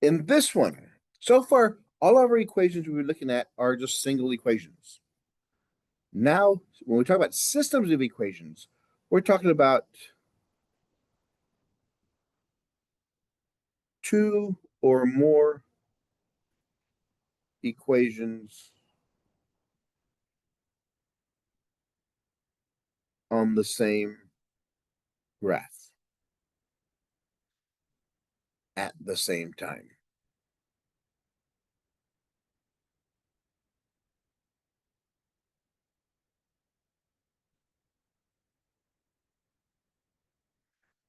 In this one, so far, all of our equations we were looking at are just single equations. Now, when we talk about systems of equations, we're talking about two or more equations on the same graph at the same time.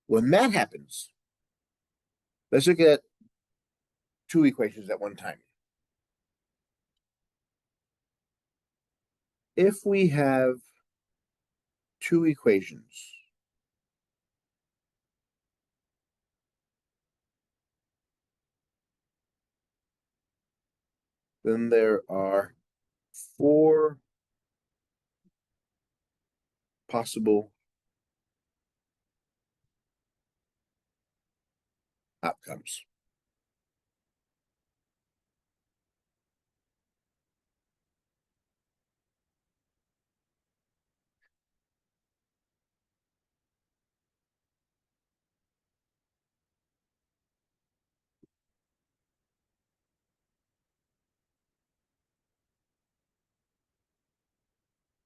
When that happens, let's look at two equations at one time. If we have two equations, then there are four possible outcomes.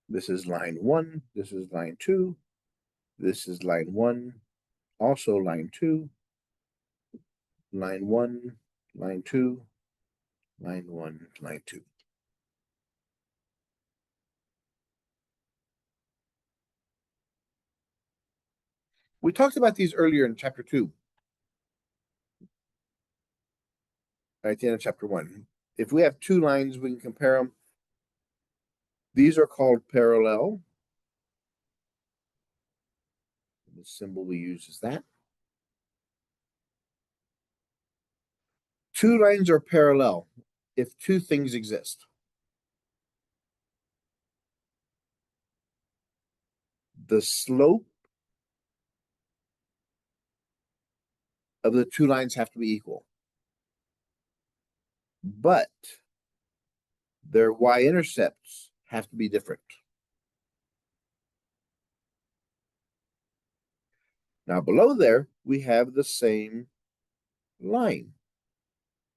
This is line one, this is line two, this is line one, also line two, line one, line two, line one, line two. We talked about these earlier in chapter 2, at the end of chapter 1. If we have two lines, we can compare them. These are called parallel. The symbol we use is that. Two lines are parallel if two things exist. The slope of the two lines have to be equal, but their y-intercepts have to be different. Now below there, we have the same line.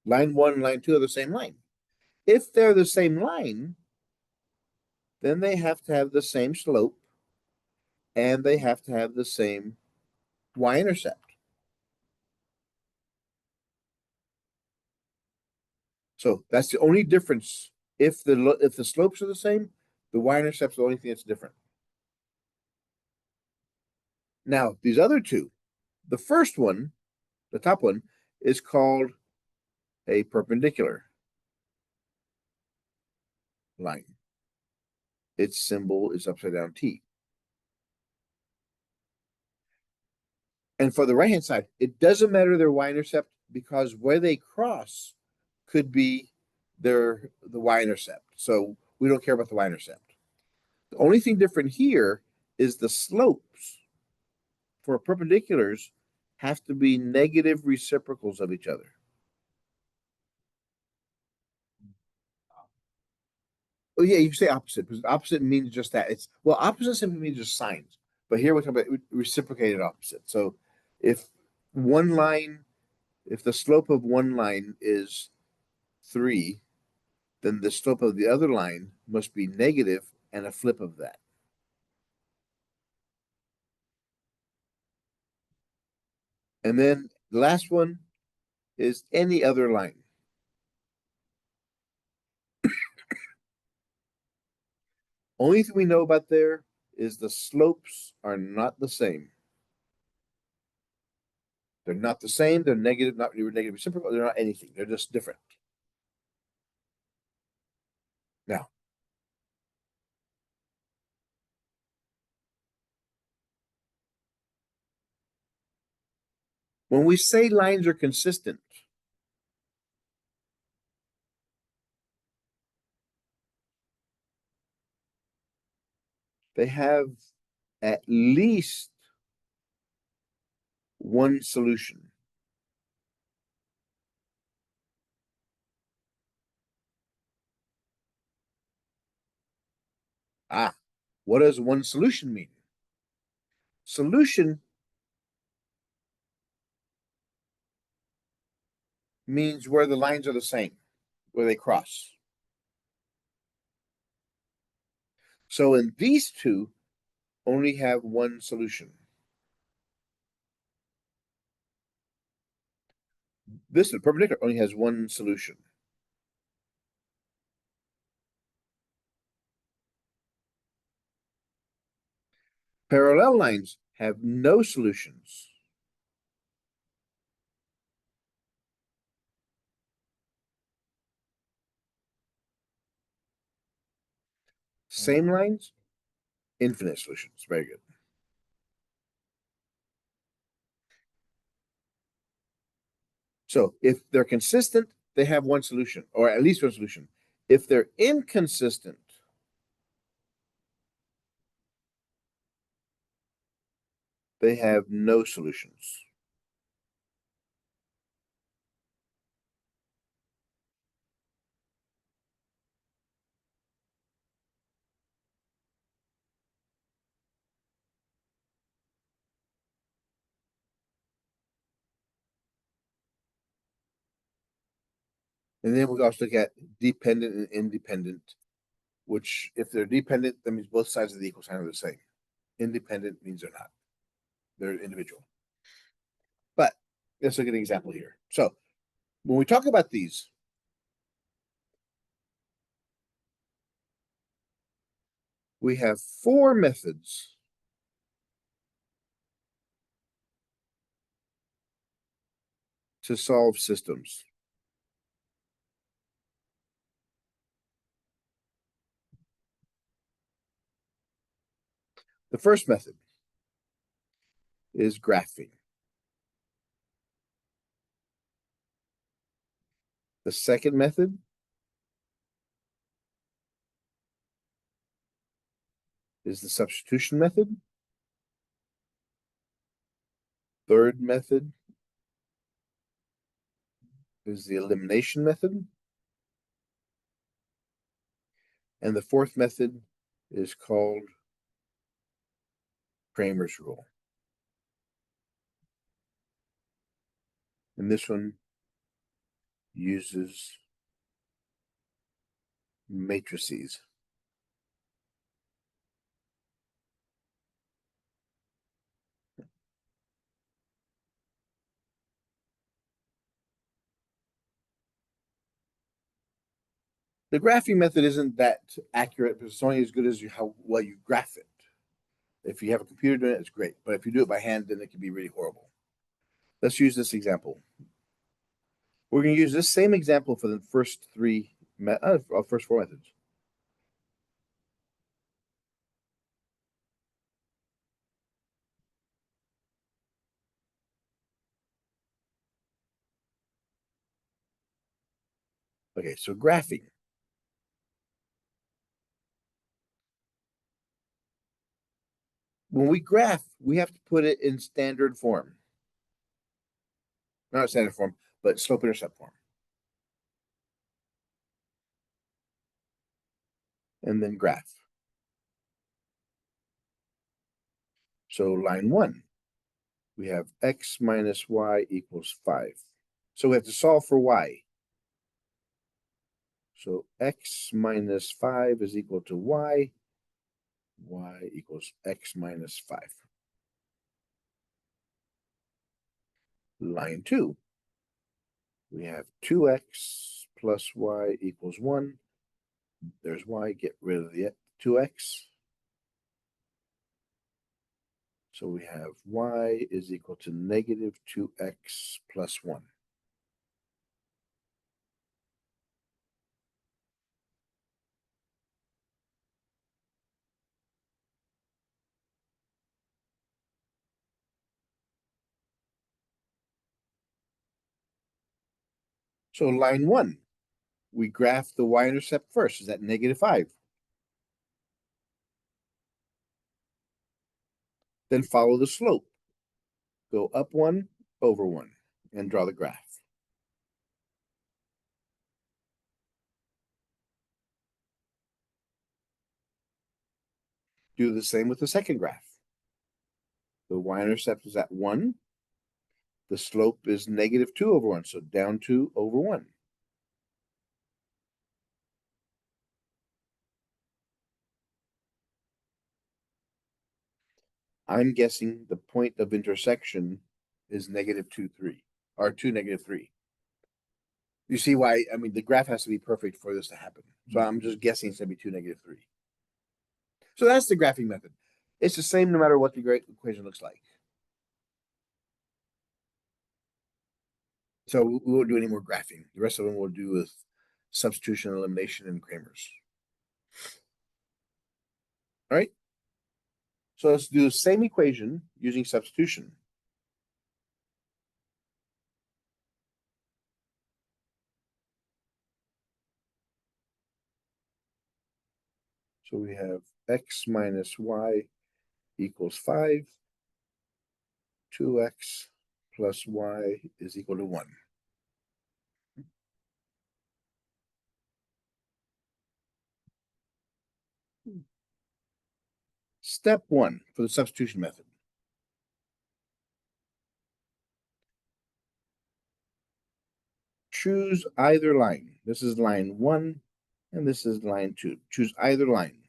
Line one and line two are the same line. If they're the same line, then they have to have the same slope and they have to have the same y-intercept. So that's the only difference. If the slopes are the same, the y-intercept's the only thing that's different. Now, these other two, the first one, the top one, is called a perpendicular line. Its symbol is upside down T. And for the right-hand side, it doesn't matter their y-intercept because where they cross could be the y-intercept. So we don't care about the y-intercept. The only thing different here is the slopes for perpendiculars have to be negative reciprocals of each other. Oh yeah, you can say opposite because opposite means just that. It's well, opposite simply means just signs. But here we're talking about reciprocated opposite. So if one line, if the slope of one line is 3, then the slope of the other line must be negative and a flip of that. And then the last one is any other line. Only thing we know about there is the slopes are not the same. They're not the same. They're negative, not negative reciprocal. They're not anything. They're just different. Now, when we say lines are consistent, they have at least one solution. What does one solution mean? Solution means where the lines are the same, where they cross. So in these two, only have one solution. This perpendicular only has one solution. Parallel lines have no solutions. Same lines, infinite solutions. Very good. So if they're consistent, they have one solution, or at least one solution. If they're inconsistent, they have no solutions. And then we also look at dependent and independent, which if they're dependent, that means both sides of the equal sign are the same. Independent means they're not. They're individual. But let's look at an example here. So when we talk about these, we have four methods to solve systems. The first method is graphing. The second method is the substitution method. Third method is the elimination method. And the fourth method is called Cramer's rule. And this one uses matrices. The graphing method isn't that accurate, but it's only as good as how well you graph it. If you have a computer doing it, it's great. But if you do it by hand, then it can be really horrible. Let's use this example. We're going to use this same example for the first first four methods. Okay, so graphing. When we graph, we have to put it in standard form. Not standard form, but slope intercept form. And then graph. So line 1, we have x minus y equals 5. So we have to solve for y. So x minus 5 is equal to y. Y equals x minus 5. Line 2, we have 2x plus y equals 1. There's y, get rid of the 2x. So we have y is equal to negative 2x plus 1. So line 1, we graph the y-intercept first. Is that negative 5? Then follow the slope. Go up 1, over 1, and draw the graph. Do the same with the second graph. The y-intercept is at 1. The slope is -2 over 1, so down 2 over 1. I'm guessing the point of intersection is -2, 3, or 2, -3. You see why? I mean, the graph has to be perfect for this to happen. So I'm just guessing it's going to be 2, -3. So that's the graphing method. It's the same no matter what the equation looks like. So we won't do any more graphing. The rest of them we'll do with substitution, elimination, and Cramer's. All right. So let's do the same equation using substitution. So we have x minus y equals 5. 2x plus y is equal to 1. Step 1 for the substitution method. Choose either line. This is line 1, and this is line 2. Choose either line.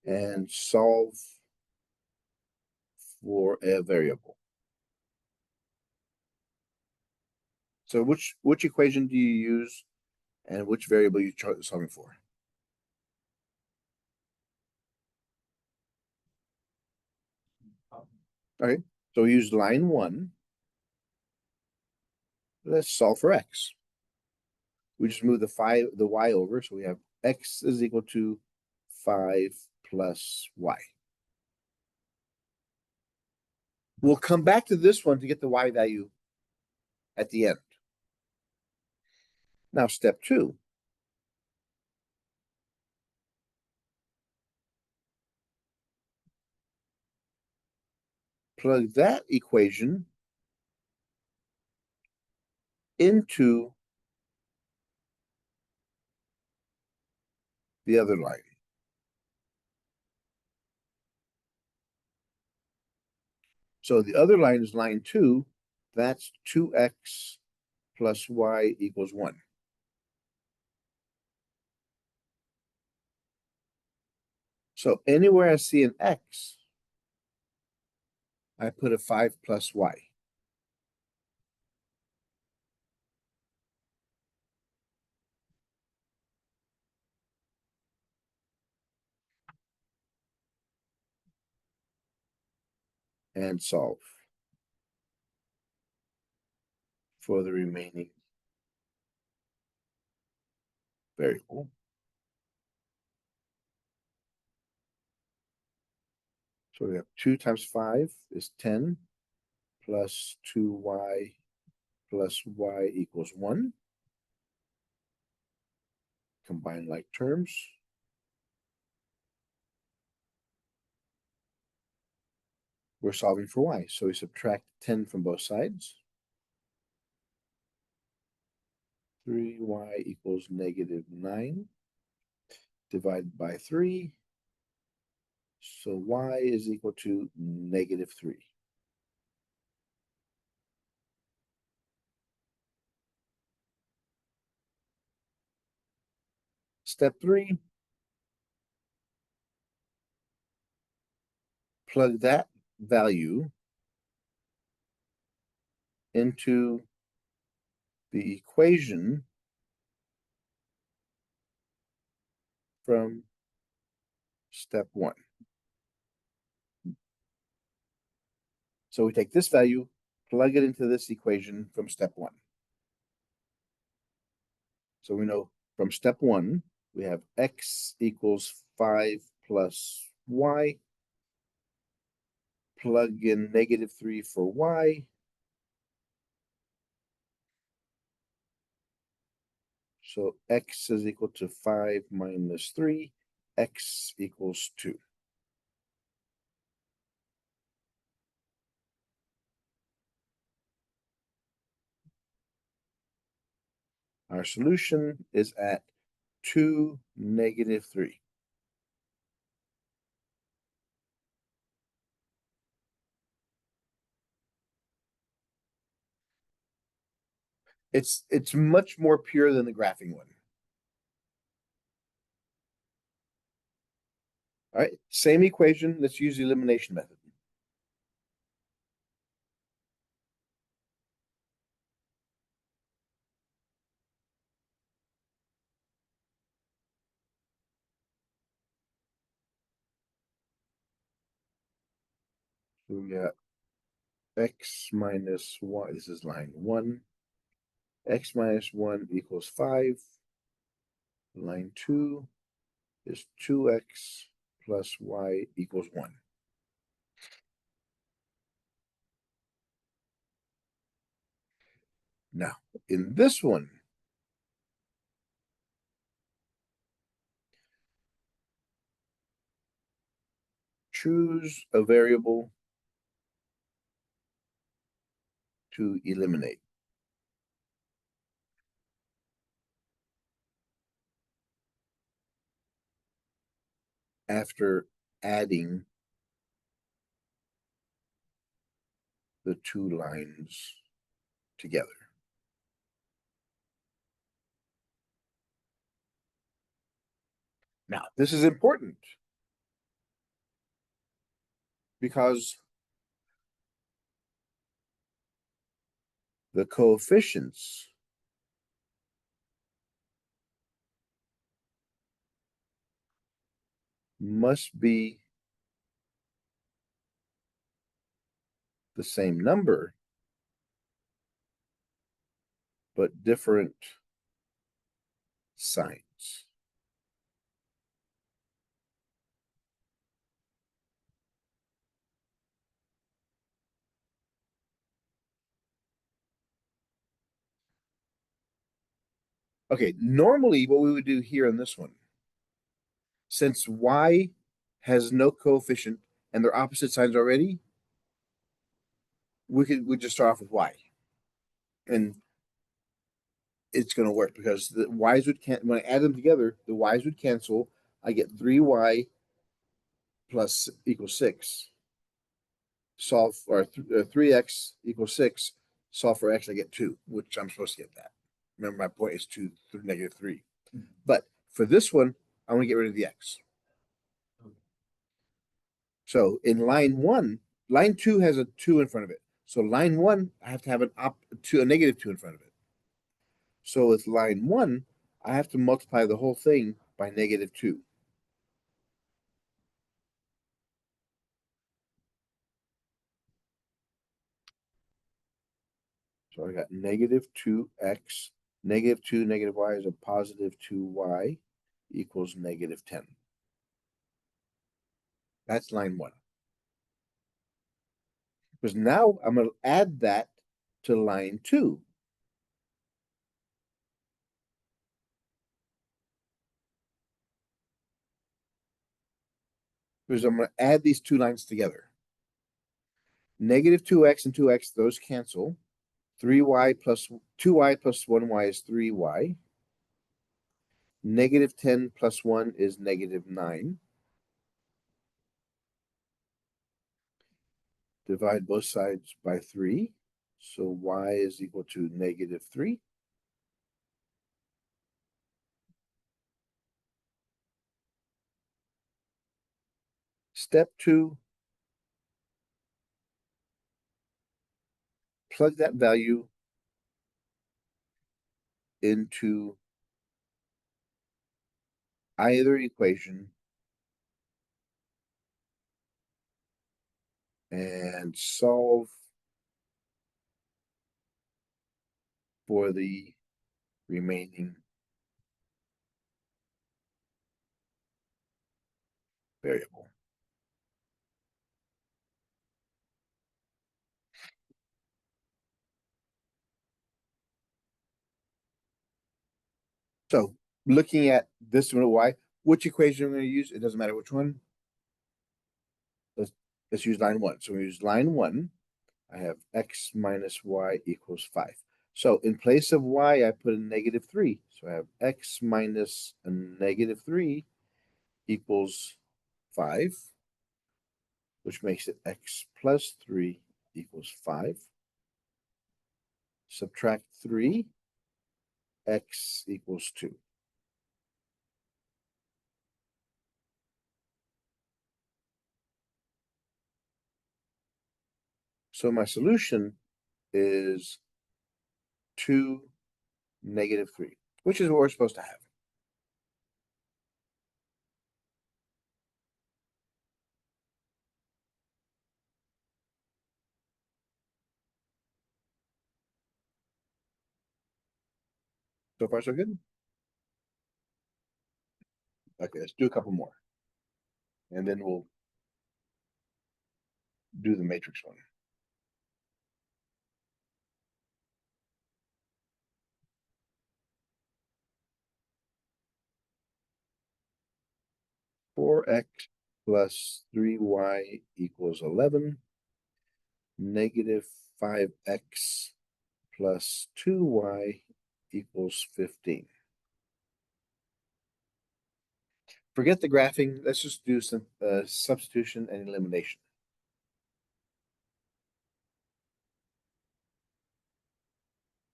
And solve for a variable. So which equation do you use, and which variable you solving for? All right, so we use line 1. Let's solve for x. We just move the y over, so we have x is equal to 5 plus y. We'll come back to this one to get the y value at the end. Now, step 2. Plug that equation into the other line. So the other line is line 2. That's 2x plus y equals 1. So anywhere I see an x, I put a 5 plus y. And solve for the remaining variable. So we have 2 times 5 is 10 plus 2y plus y equals 1. Combine like terms. We're solving for y, so we subtract 10 from both sides. 3y equals -9 divided by 3. So y is equal to -3. Step 3, plug that value into the equation from step 1. So we take this value, plug it into this equation from step 1. So we know from step 1, we have x equals 5 plus y. Plug in -3 for y. So x is equal to 5 minus 3. X equals 2. Our solution is at 2, -3. It's much more pure than the graphing one. All right, same equation. Let's use the elimination method. So we got x minus 1. This is line 1. X minus 1 equals 5. Line 2 is 2x plus y equals 1. Now, in this one, choose a variable to eliminate. After adding the two lines together. Now, this is important because the coefficients must be the same number, but different signs. Okay, normally what we would do here in this one, since y has no coefficient and they're opposite signs already, we just start off with y. And it's going to work because the y's would when I add them together, the y's would cancel. I get 3y plus equals 6. Solve or 3x equals 6. Solve for x, I get 2, which I'm supposed to get that. Remember, my point is 2 through negative 3. But for this one, I want to get rid of the x. So in line 1, line 2 has a 2 in front of it. So line 1, I have to have a negative 2 in front of it. So with line 1, I have to multiply the whole thing by negative 2. So I got negative 2x, negative 2, negative y is a positive 2y equals negative 10. That's line 1. Because now I'm going to add that to line 2. Because I'm going to add these two lines together. Negative 2x and 2x, those cancel. 3y plus 2y plus 1y is 3y. Negative 10 plus 1 is negative 9. Divide both sides by 3. So y is equal to negative 3. Step 2, plug that value into either equation and solve for the remaining variable. So looking at this one, y, which equation I'm going to use, it doesn't matter which one. Let's use line 1. So we use line 1. I have x minus y equals 5. So in place of y, I put a negative 3. So I have x minus a negative 3 equals 5, which makes it x plus 3 equals 5. Subtract 3. x equals 2. So my solution is 2, -3, which is what we're supposed to have. So far, so good. Okay, let's do a couple more. And then we'll do the matrix one. Four x plus 3y equals 11. -5x plus 2y equals 15. Forget the graphing. Let's just do some substitution and elimination.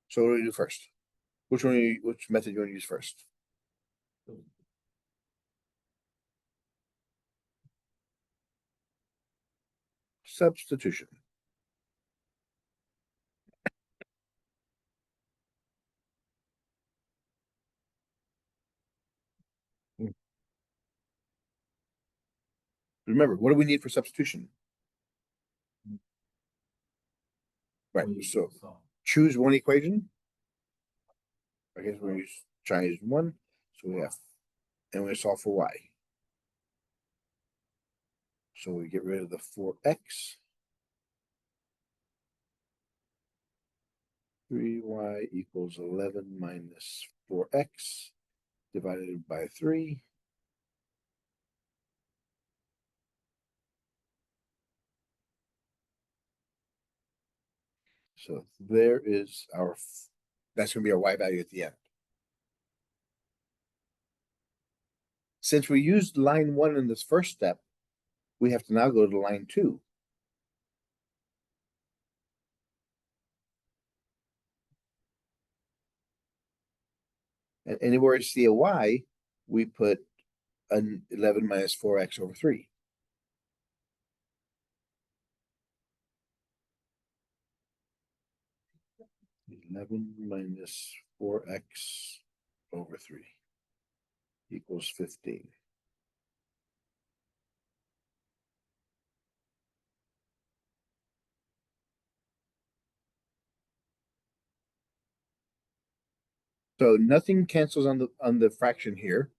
So what do we do first? Which method you want to use first? Substitution. Remember, what do we need for substitution? Right, so choose one equation. I guess we're going to try use one. So we have, and we solve for y. So we get rid of the 4x. 3y equals 11 minus 4x divided by 3. So there is our, that's going to be our y value at the end. Since we used line 1 in this first step, we have to now go to line 2. And anywhere you see a y, we put an 11 minus 4x over 3. (11 minus 4x over 3 equals 15. So nothing cancels on the fraction here.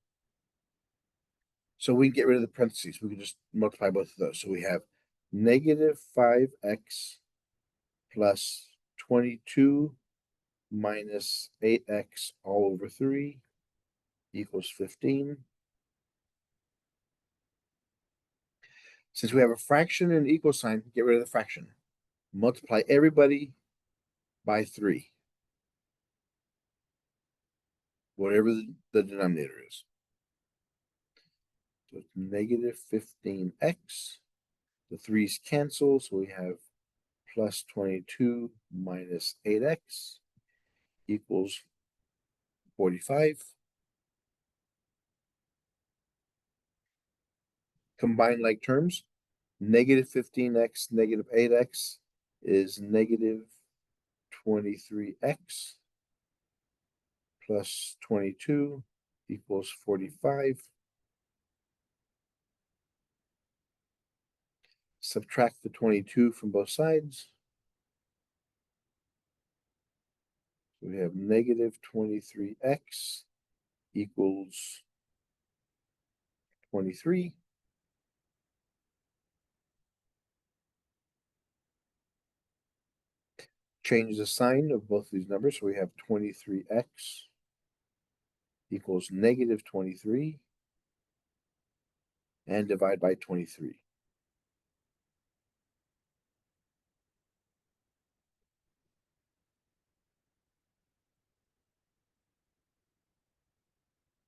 So we can get rid of the parentheses. We can just multiply both of those. So we have -5x plus 22 minus 8x all over 3 equals 15. Since we have a fraction and equal sign, get rid of the fraction. Multiply everybody by 3. Whatever the denominator is. So it's -15x. The 3's cancel, so we have plus 22 minus 8x equals 45. Combine like terms. -15x, -8x is -23x plus 22 equals 45. Subtract the 22 from both sides. We have -23x equals 23. Change the sign of both of these numbers. So we have 23x equals -23 and divide by 23.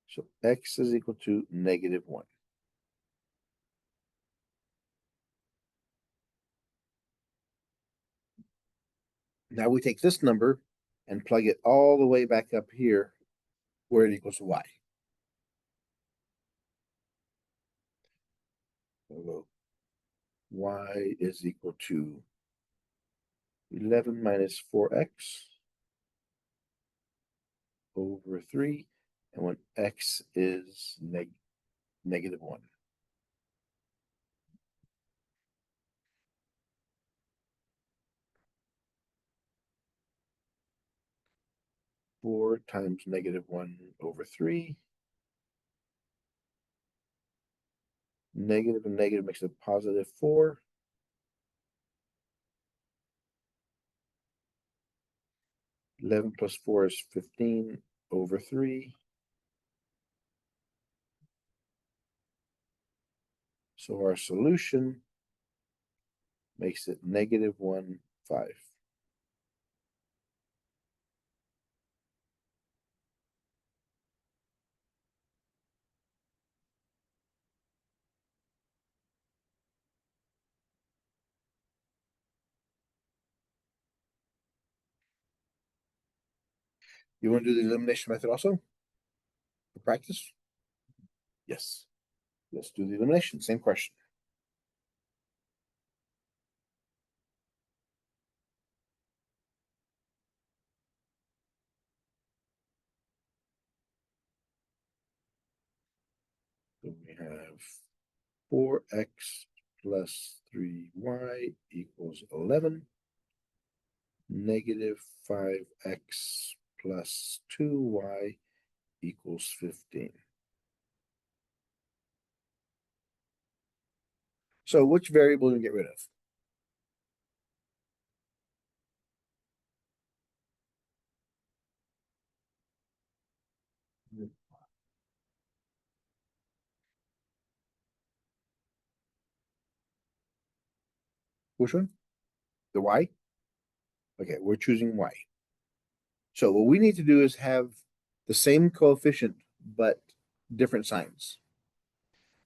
So x is equal to -1. Now we take this number and plug it all the way back up here where it equals y. So y is equal to 11 minus 4x over 3, and when x is negative 1. Four times negative 1 over 3. Negative and negative makes it positive 4. 11 plus 4 is 15 over 3. So our solution makes it negative 1, 5. You want to do the elimination method also for practice? Yes. Let's do the elimination. Same question. So we have 4x plus 3y equals 11. Negative 5x plus 2y equals 15. So which variable do we get rid of? Which one? The y? Okay, we're choosing y. So what we need to do is have the same coefficient, but different signs.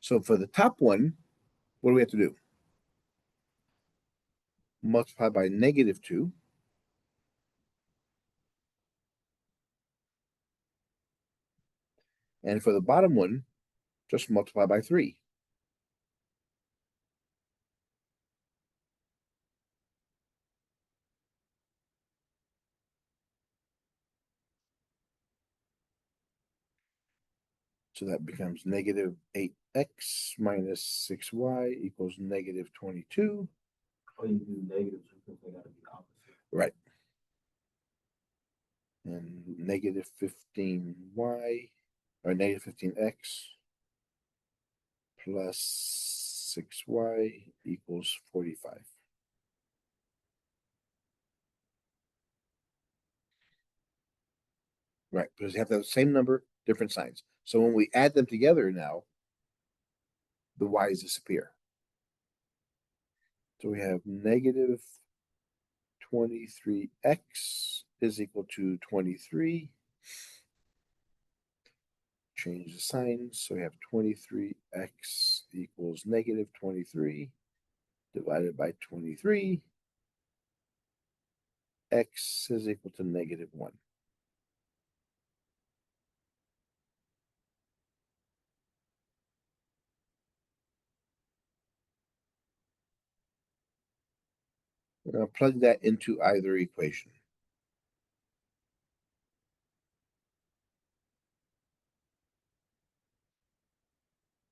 So for the top one, what do we have to do? Multiply by negative 2. And for the bottom one, just multiply by 3. So that becomes negative 8x minus 6y equals negative 22. Oh, you do negatives because they gotta be opposite. Right. And negative 15y, or negative 15x plus 6y equals 45. Right, because you have the same number, different signs. So when we add them together now, the y's disappear. So we have negative 23x is equal to 23. Change the signs. So we have 23x equals negative 23 divided by 23. X is equal to negative 1. We're going to plug that into either equation.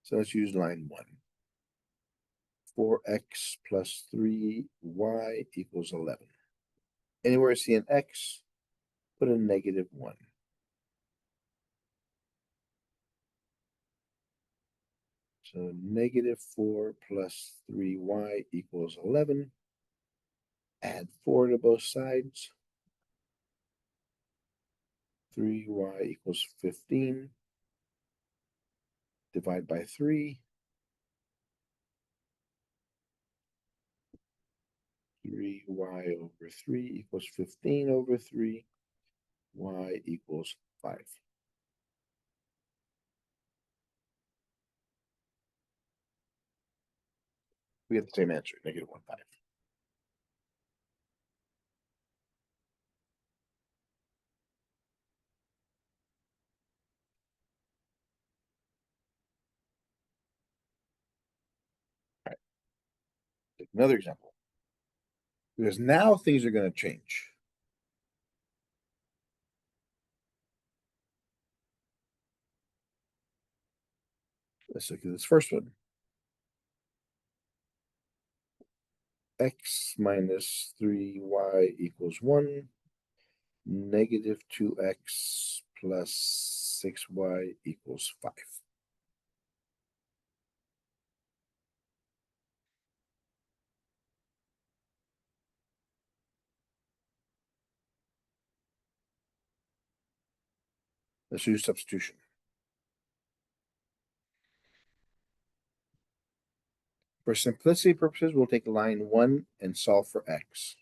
So let's use line 1. 4x plus 3y equals 11. Anywhere I see an x, put a negative 1. So negative 4 plus 3y equals 11. Add 4 to both sides. 3y equals 15. Divide by 3. 3y over 3 equals 15 over 3. Y equals 5. We get the same answer, negative 1, 5. Take another example. Because now things are going to change. Let's look at this first one. X minus 3y equals 1. Negative 2x plus 6y equals 5. Let's use substitution. For simplicity purposes, we'll take line 1 and solve for x.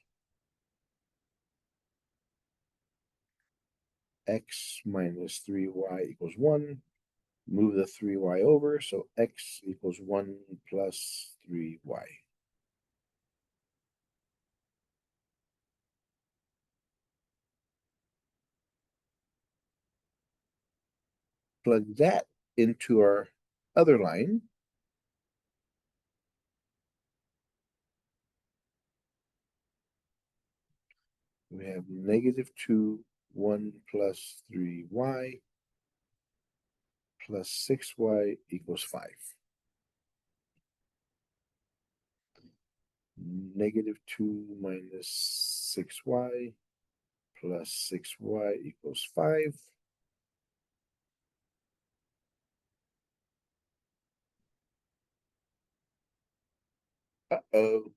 X minus 3y equals 1. Move the 3y over, so x equals 1 plus 3y. Plug that into our other line. We have negative 2, 1 plus 3y plus 6y equals 5. Negative 2 minus 6y plus 6y equals 5. Uh-oh.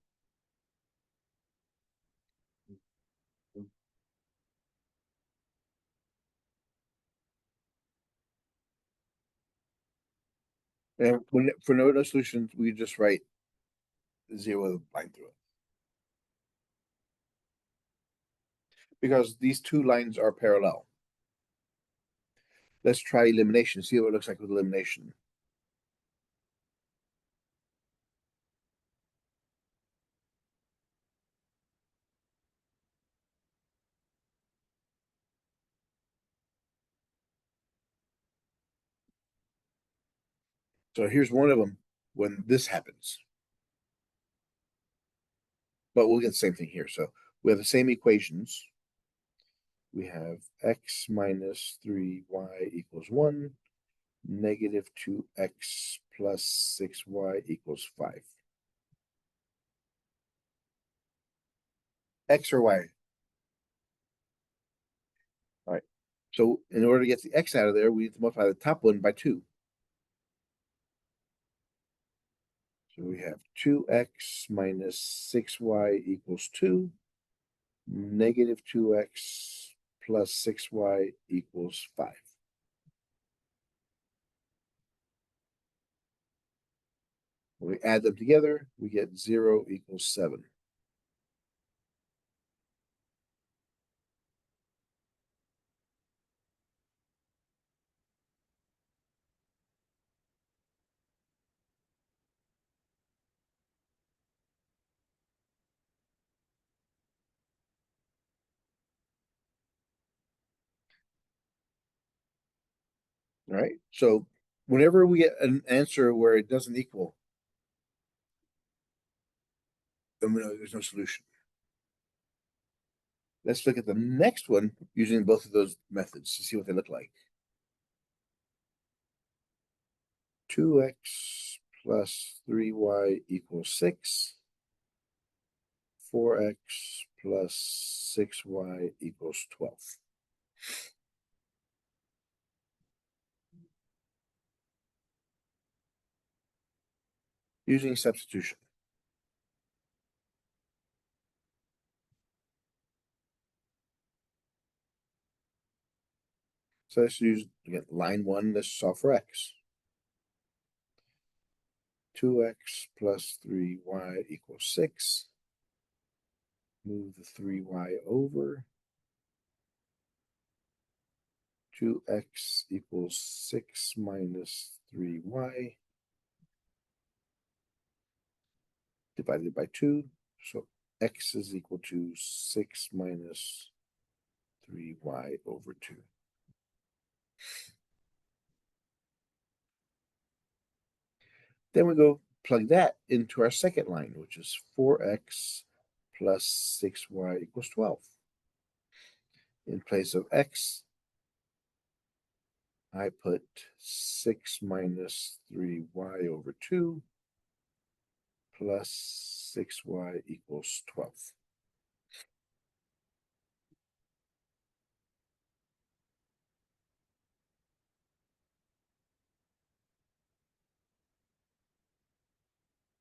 And for no solutions, we just write 0 line through it. Because these two lines are parallel. Let's try elimination, see what it looks like with elimination. So here's one of them when this happens. But we'll get the same thing here. So we have the same equations. We have x minus 3y equals 1, negative 2x plus 6y equals 5. X or y? All right. So in order to get the x out of there, we need to multiply the top one by 2. So we have 2x minus 6y equals 2. Negative 2x plus 6y equals 5. When we add them together, we get 0 equals 7. All right. So whenever we get an answer where it doesn't equal, then we know there's no solution. Let's look at the next one using both of those methods to see what they look like. 2x plus 3y equals 6. 4x plus 6y equals 12. Using substitution. So let's use, again, line 1, let's solve for x. 2x plus 3y equals 6. Move the 3y over. 2x equals 6 minus 3y divided by 2. So x is equal to 6 minus 3y over 2. Then we go plug that into our second line, which is 4x plus 6y equals 12. In place of x, I put 6 minus 3y over 2 plus 6y equals 12.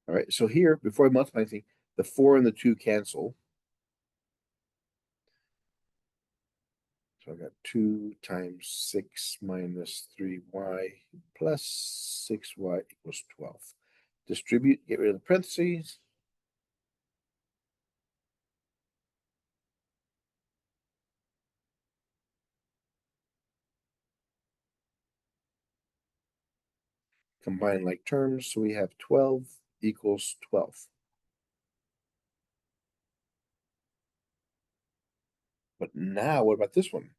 All right, so here, before I multiply anything, the 4 and the 2 cancel. So I got 2 times 6 minus 3y plus 6y equals 12. Distribute, get rid of the parentheses. Combine like terms, so we have 12 equals 12. But now, what about this one?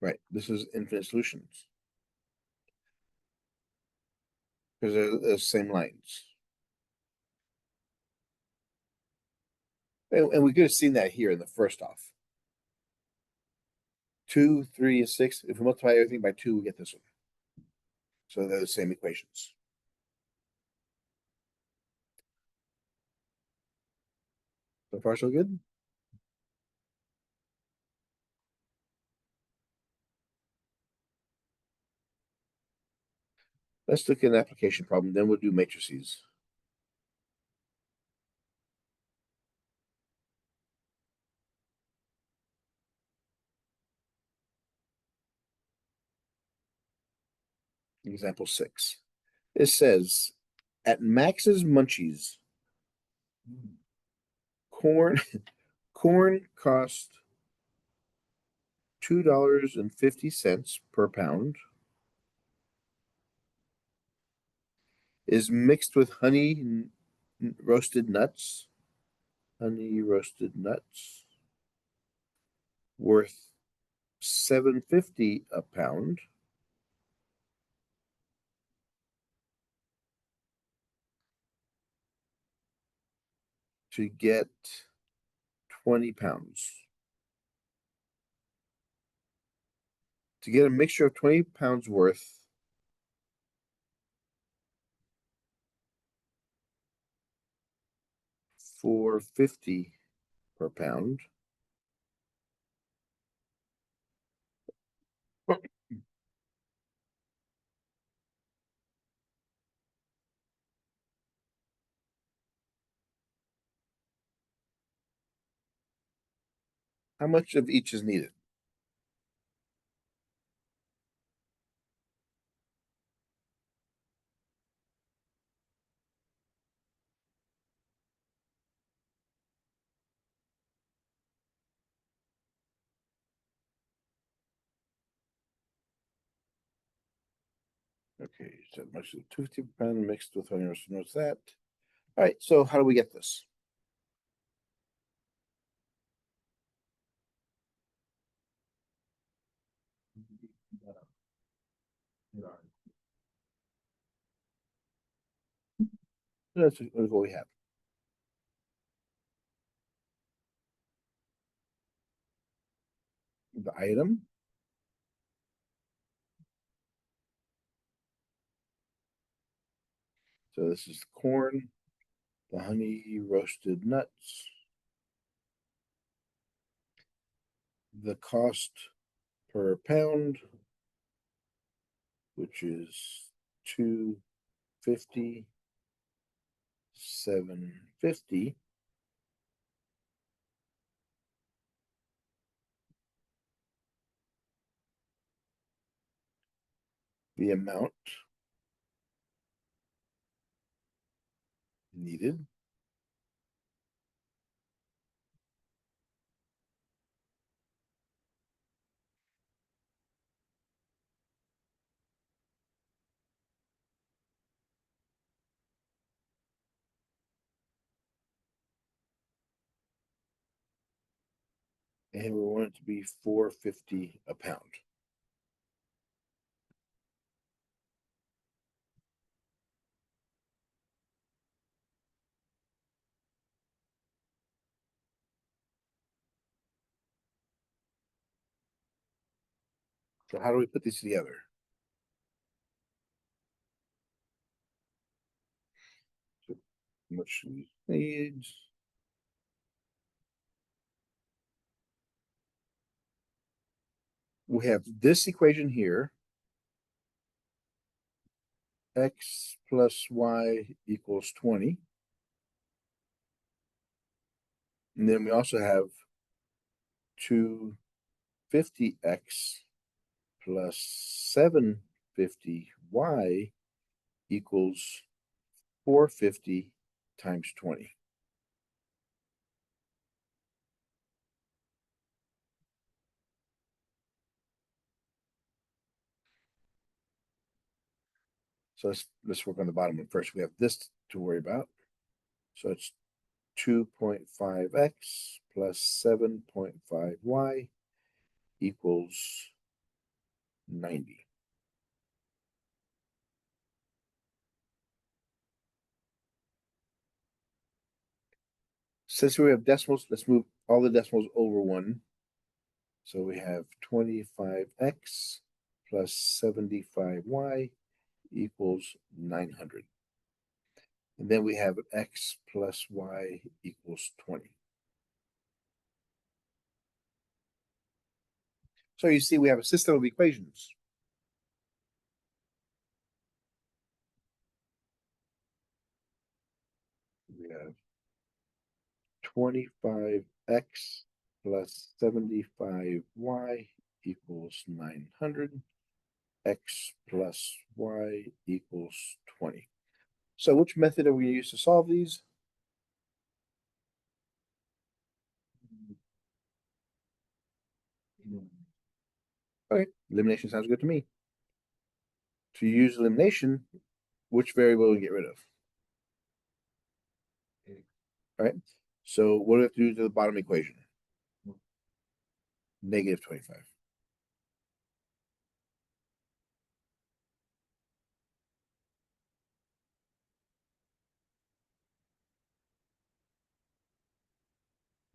Right, this is infinite solutions. Because they're the same lines. And we could have seen that here in the first off. 2, 3, and 6. If we multiply everything by 2, we get this one. So they're the same equations. So far, so good? Let's look at an application problem, then we'll do matrices. Example 6. It says, at Max's Munchies, corn corn cost $2.50 per pound, is mixed with roasted nuts, worth $7.50 a pound. To get 20 pounds. To get a mixture of 20 pounds worth, $4.50 per pound. How much of each is needed? Okay, so much of 250 pound mixed with 100. Notice that. All right, so how do we get this? That's what we have. The item. So this is corn, the honey roasted nuts, the cost per pound, which is 250, 750. The amount needed. And we want it to be $4.50 a pound. So how do we put these together? So much needs. We have this equation here. X plus y equals 20. And then we also have 250x plus 750y equals 450 times 20. So let's work on the bottom one first. We have this to worry about. So it's 2.5x plus 7.5y equals 90. Since we have decimals, let's move all the decimals over one. So we have 25x plus 75y equals 900. And then we have x plus y equals 20. So you see we have a system of equations. We have 25x plus 75y equals 900. X plus y equals 20. So which method are we going to use to solve these? Okay, elimination sounds good to me. To use elimination, which variable will we get rid of? All right, so what do we have to do to the bottom equation? Negative 25.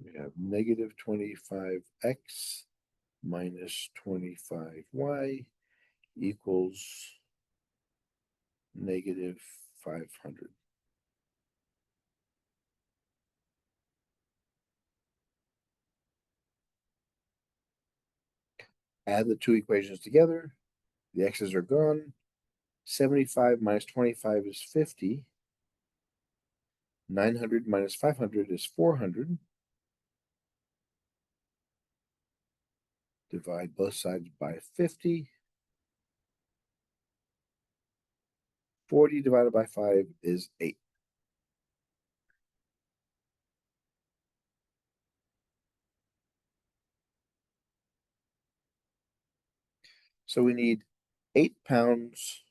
We have negative 25x minus 25y equals negative 500. Add the two equations together. The x's are gone. 75 minus 25 is 50. 900 minus 500 is 400. Divide both sides by 50. 40 divided by 5 is 8. So we need 8 pounds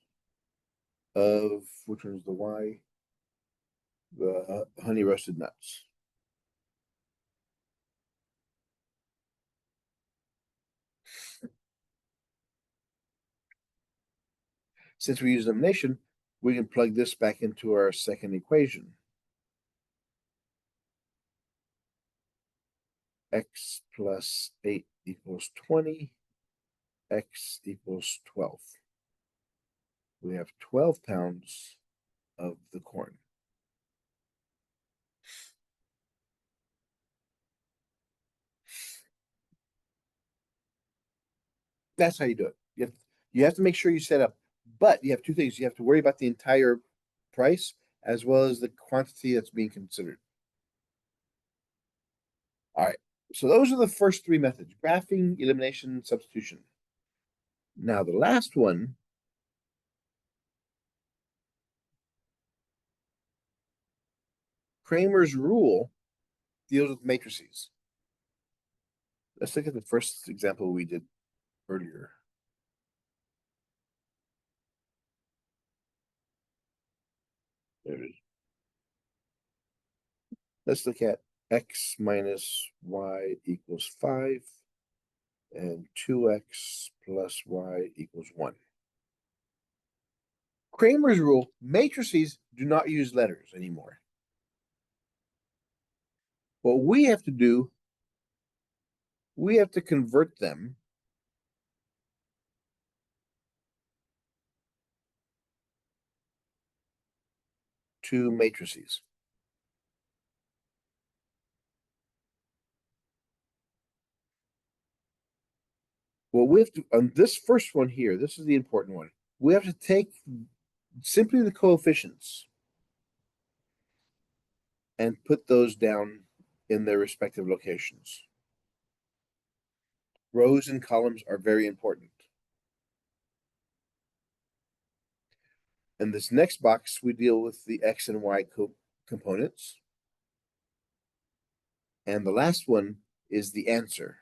of, which one is the Y? The honey roasted nuts. Since we use elimination, we can plug this back into our second equation. X plus 8 equals 20. X equals 12. We have 12 pounds of the corn. That's how you do it. You have to make sure you set up, but you have two things. You have to worry about the entire price as well as the quantity that's being considered. All right. So those are the first three methods: graphing, elimination, substitution. Now the last one, Kramer's rule, deals with matrices. Let's look at the first example we did earlier. There it is. Let's look at x minus y equals 5 and 2x plus y equals 1. Kramer's rule, matrices do not use letters anymore. What we have to do, we have to convert them two matrices. Well, we have to, on this first one here, this is the important one. We have to take simply the coefficients and put those down in their respective locations. Rows and columns are very important. In this next box, we deal with the X and Y components. And the last one is the answer.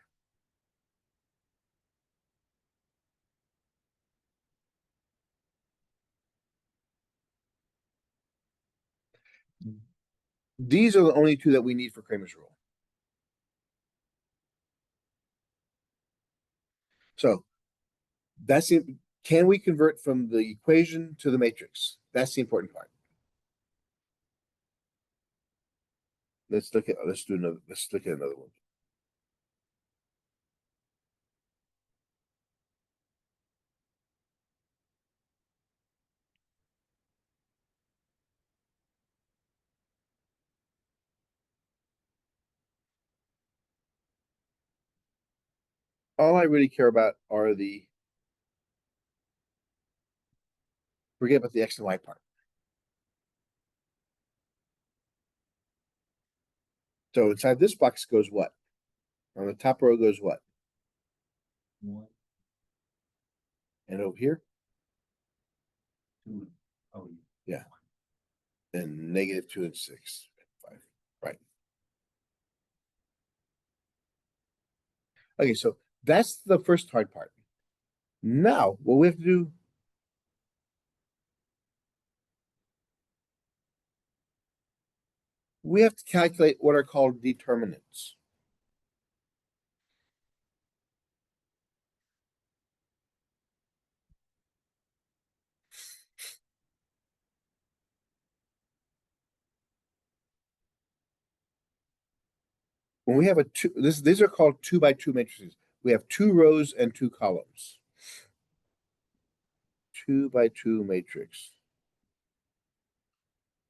These are the only two that we need for Cramer's rule. So that's it. Can we convert from the equation to the matrix? That's the important part. Let's look at another one. All I really care about are forget about the X and Y part. So inside this box goes what? On the top row goes what? 1, And over here? 2. Oh, Yeah. And -2 and 6, 5. Right. Okay, so that's the first hard part. Now, what we have to do, we have to calculate what are called determinants. When we have a two, these are called 2 by 2 matrices. We have 2 rows and 2 columns. 2 by 2 matrix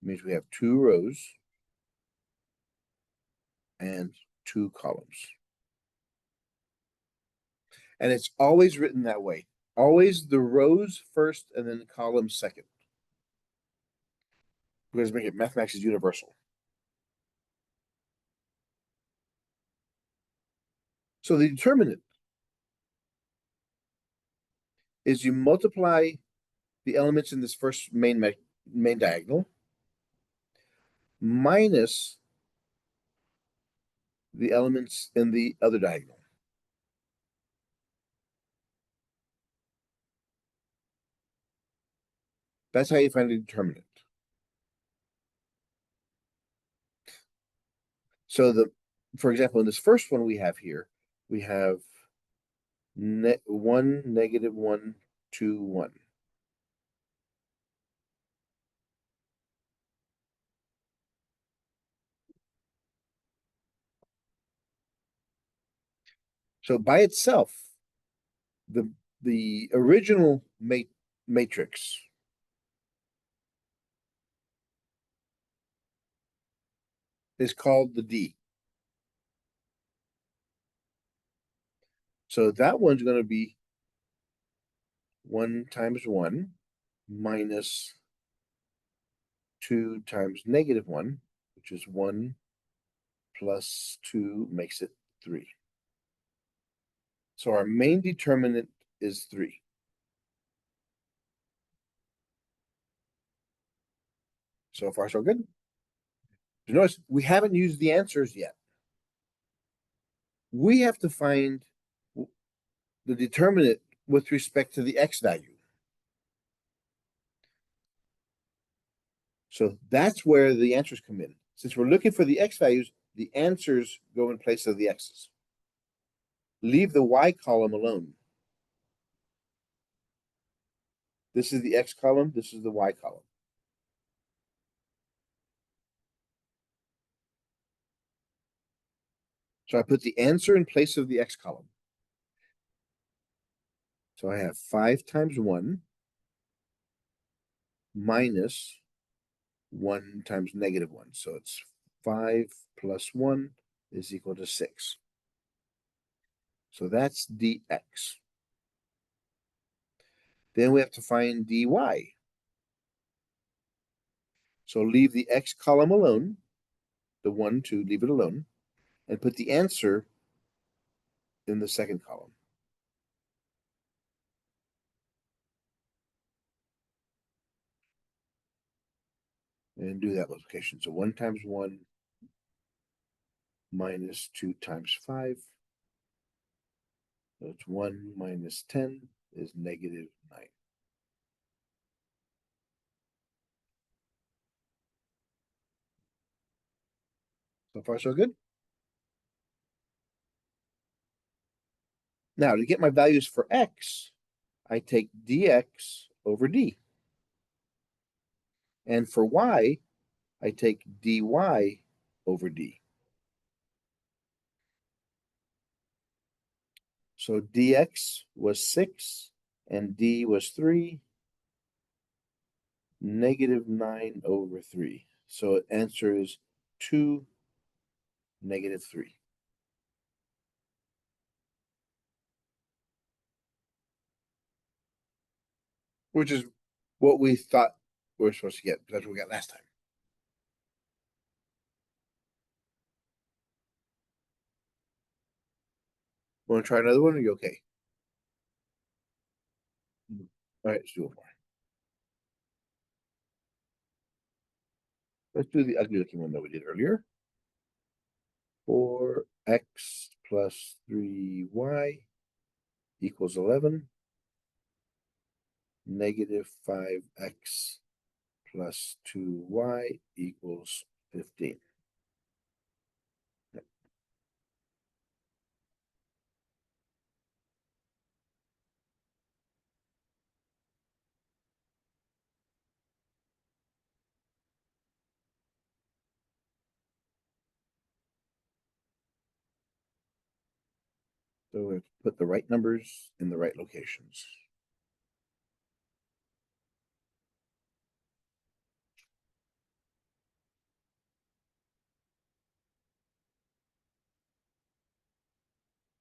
means we have 2 rows and 2 columns. And it's always written that way. Always the rows first and then the columns second. Because make it mathematics is universal. So the determinant is you multiply the elements in this first main diagonal minus the elements in the other diagonal. That's how you find a determinant. So for example, in this first one we have here, we have 1, -1, 2, 1. So by itself, the original matrix is called the D. So that one's going to be 1 times 1 minus 2 times -1, which is 1 plus 2 makes it 3. So our main determinant is 3. So far, so good. You notice we haven't used the answers yet. We have to find the determinant with respect to the X value. So that's where the answers come in. Since we're looking for the X values, the answers go in place of the X's. Leave the Y column alone. This is the X column, this is the Y column. So I put the answer in place of the X column. So I have 5 times 1 minus 1 times -1. So it's 5 plus 1 is equal to 6. So that's dx. Then we have to find dy. So leave the x column alone, the 1, 2, leave it alone, and put the answer in the second column. And do that multiplication. So 1 times 1 minus 2 times 5. So it's 1 minus 10 is -9. So far, so good. Now, to get my values for x, I take dx over d. And for y, I take dy over d. So dx was 6 and d was 3, -9 over 3. So answer is 2, -3. Which is what we thought we were supposed to get. That's what we got last time. Want to try another one? Or are you okay? All right, let's do one more. Let's do the ugly looking one that we did earlier. 4x plus 3y equals 11. -5x plus 2y equals 15. So we have to put the right numbers in the right locations.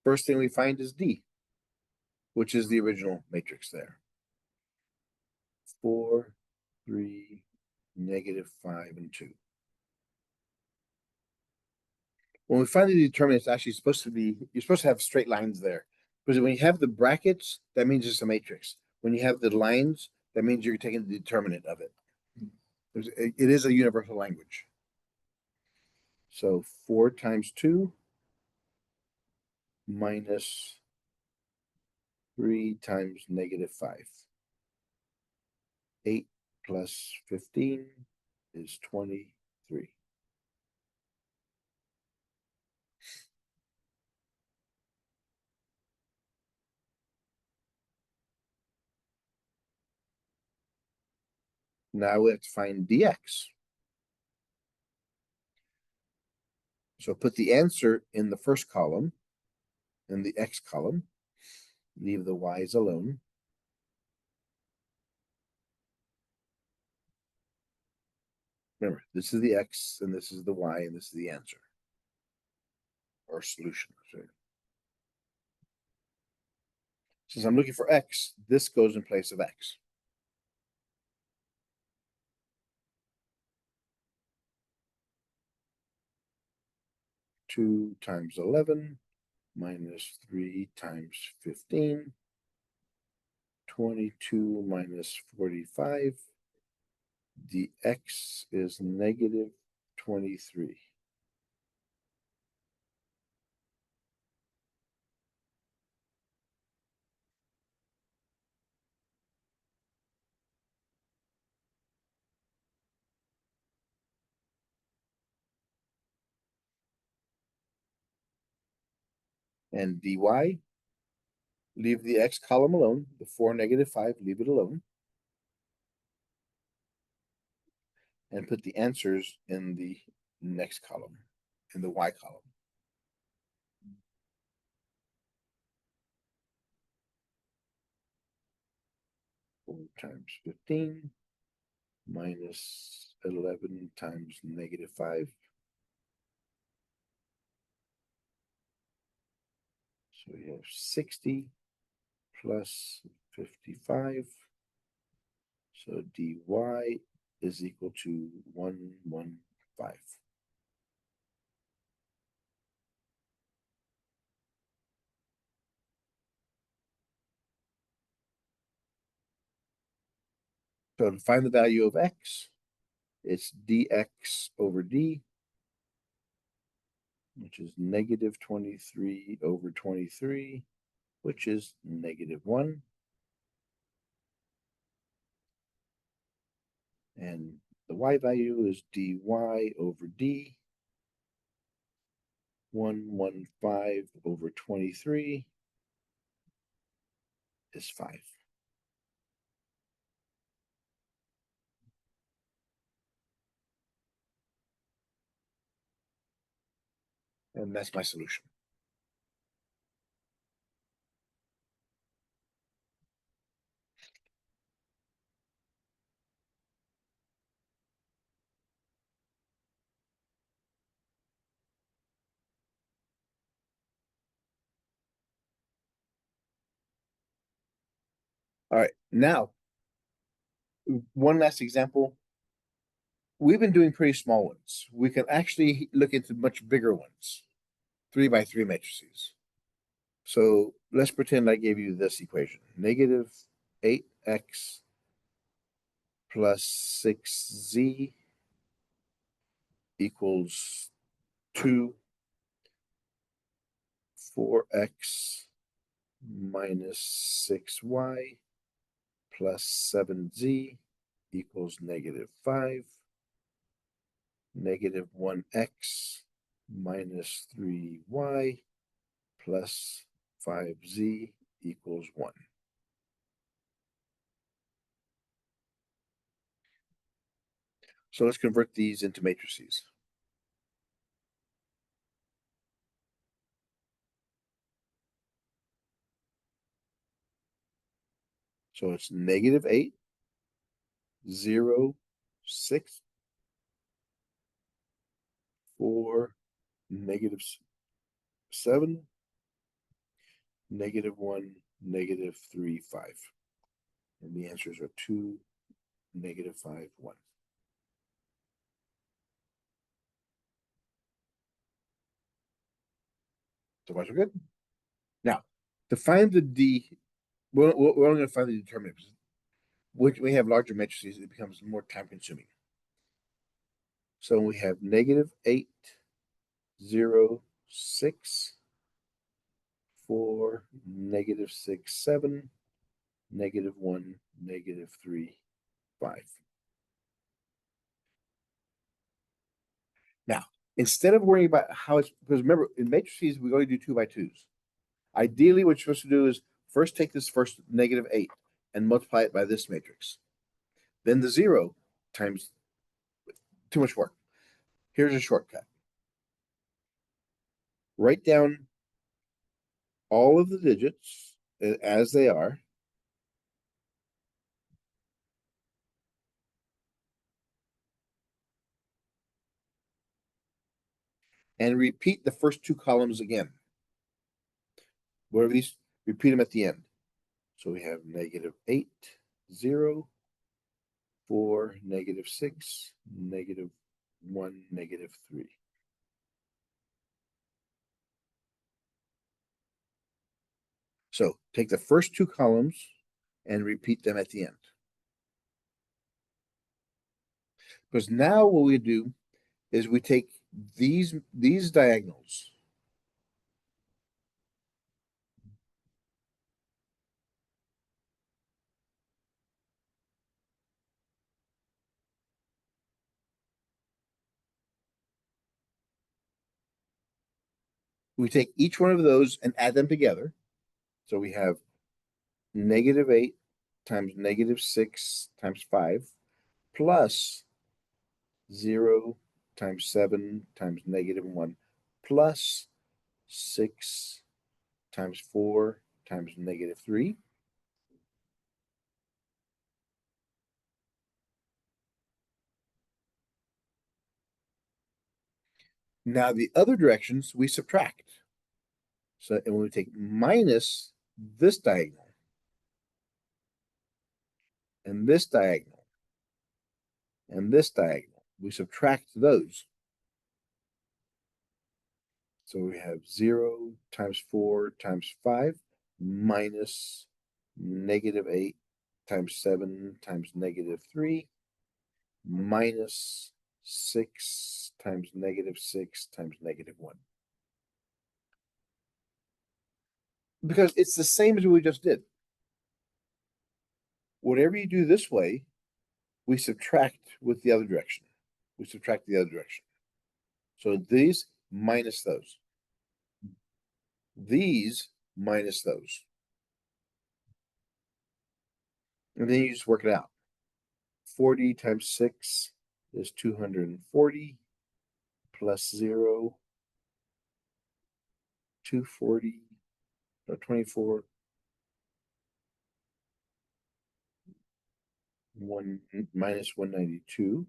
First thing we find is D, which is the original matrix there. 4, 3, -5, and 2. When we find the determinant, it's actually supposed to be, you're supposed to have straight lines there. Because when you have the brackets, that means it's a matrix. When you have the lines, that means you're taking the determinant of it. It is a universal language. So 4 times 2 minus 3 times -5. 8 plus 15 is 23. Now we have to find dx. So put the answer in the first column, in the x column. Leave the y's alone. Remember, this is the x, and this is the y, and this is the answer. Or solution. Sorry. Since I'm looking for x, this goes in place of x. Two times 11 minus 3 times 15. 22 minus 45. Dx is -23. And dy, leave the x column alone. The 4, -5, leave it alone. And put the answers in the next column, in the y column. Four times 15 minus 11 times -5. So we have 60 plus 55. So dy is equal to 115. So to find the value of x, it's dx over d, which is -23 over 23, which is -1. And the y value is dy over d, 115 over 23 is 5. And that's my solution. All right, now, one last example. We've been doing pretty small ones. We can actually look into much bigger ones, 3x3 matrices. So let's pretend I gave you this equation. -8x plus 6z equals 2, 4x minus 6y plus 7z equals -5, -1x minus 3y plus 5z equals 1. So let's convert these into matrices. So it's -8, 0, 6, 4, -7, -1, -3, 5. And the answers are 2, -5, 1. So far, so good. Now, to find the d, we're only going to find the determinant. Which we have larger matrices, it becomes more time consuming. So we have -8, 0, 6, 4, -6, 7, -1, -3, 5. Now, instead of worrying about how it's, because remember, in matrices, we only do 2x2s. Ideally, what you're supposed to do is first take this first -8 and multiply it by this matrix. Then the 0 times, too much work. Here's a shortcut. Write down all of the digits as they are. And repeat the first two columns again. Whatever these, repeat them at the end. So we have -8, 0, 4, -6, -1, -3. So take the first two columns and repeat them at the end. Because now what we do is we take these diagonals. We take each one of those and add them together. So we have -8 times -6 times 5 plus 0 times 7 times -1 plus 6 times 4 times -3. Now the other directions we subtract. So, and when we take minus this diagonal and this diagonal and this diagonal, we subtract those. So we have 0 times 4 times 5 minus -8 times 7 times -3 minus 6 times -6 times -1. Because it's the same as we just did. Whatever you do this way, we subtract with the other direction. We subtract the other direction. So these minus those. These minus those. And then you just work it out. 40 times 6 is 240 plus 0, 240, or 24, 1 minus 192.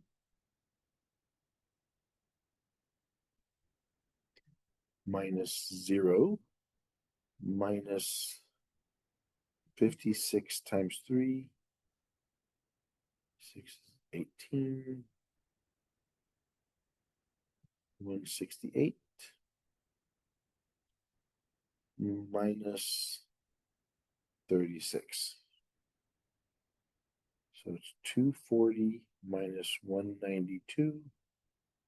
Minus 0 minus 56 times 3, 6 is 18, 168 minus 36. So it's 240 minus 192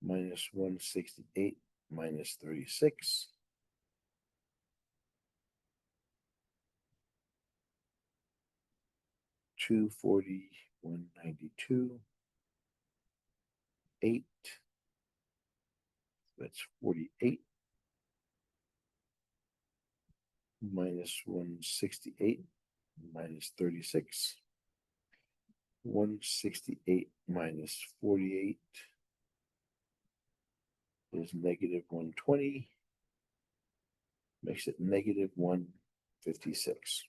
minus 168 minus 36. Two 40, 192, 8. That's 48 minus 168 minus 36. 168 minus 48 is negative 120. Makes it negative 156.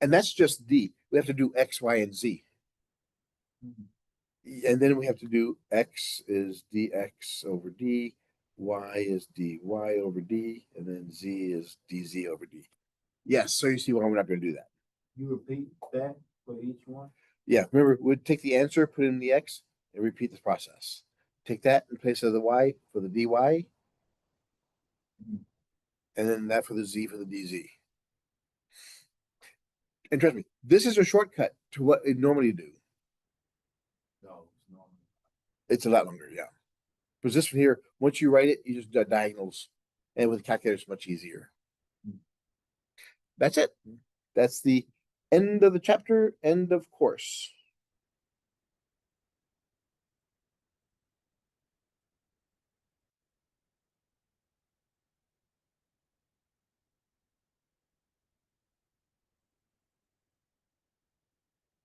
And that's just D. We have to do X, Y, and Z. And then we have to do X is dx over D, Y is dy over D, and then Z is dz over D. Yes, so you see why we're not going to do that. You repeat that for each one? Yeah, remember, we'd take the answer, put in the X, and repeat this process. Take that in place of the Y for the dy, and then that for the Z for the dz. And trust me, this is a shortcut to what it normally do. No, it's normal. It's a lot longer, yeah. Because this one here, once you write it, you just do diagonals, and with a calculator, it's much easier. That's it. That's the end of the chapter, end of course.